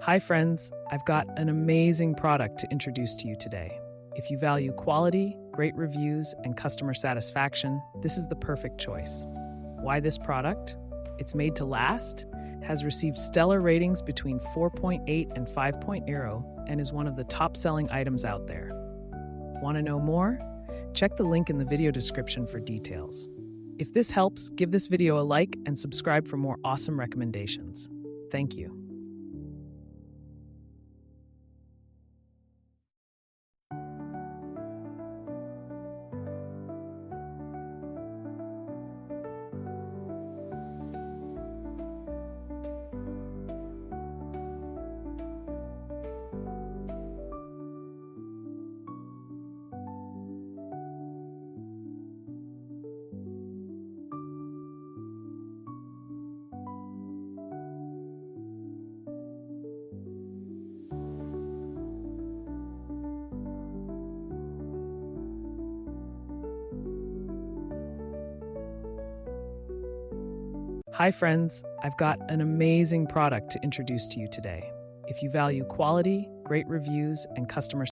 Hi friends, I've got an amazing product to introduce to you today. If you value quality, great reviews, and customer satisfaction, this is the perfect choice. Why this product? It's made to last, has received stellar ratings between 4.8 and 5.0, and is one of the top-selling items out there. Want to know more? Check the link in the video description for details. If this helps, give this video a like and subscribe for more awesome recommendations. Thank you. Hi friends, I've got an amazing product to introduce to you today. If you value quality, great reviews, and customer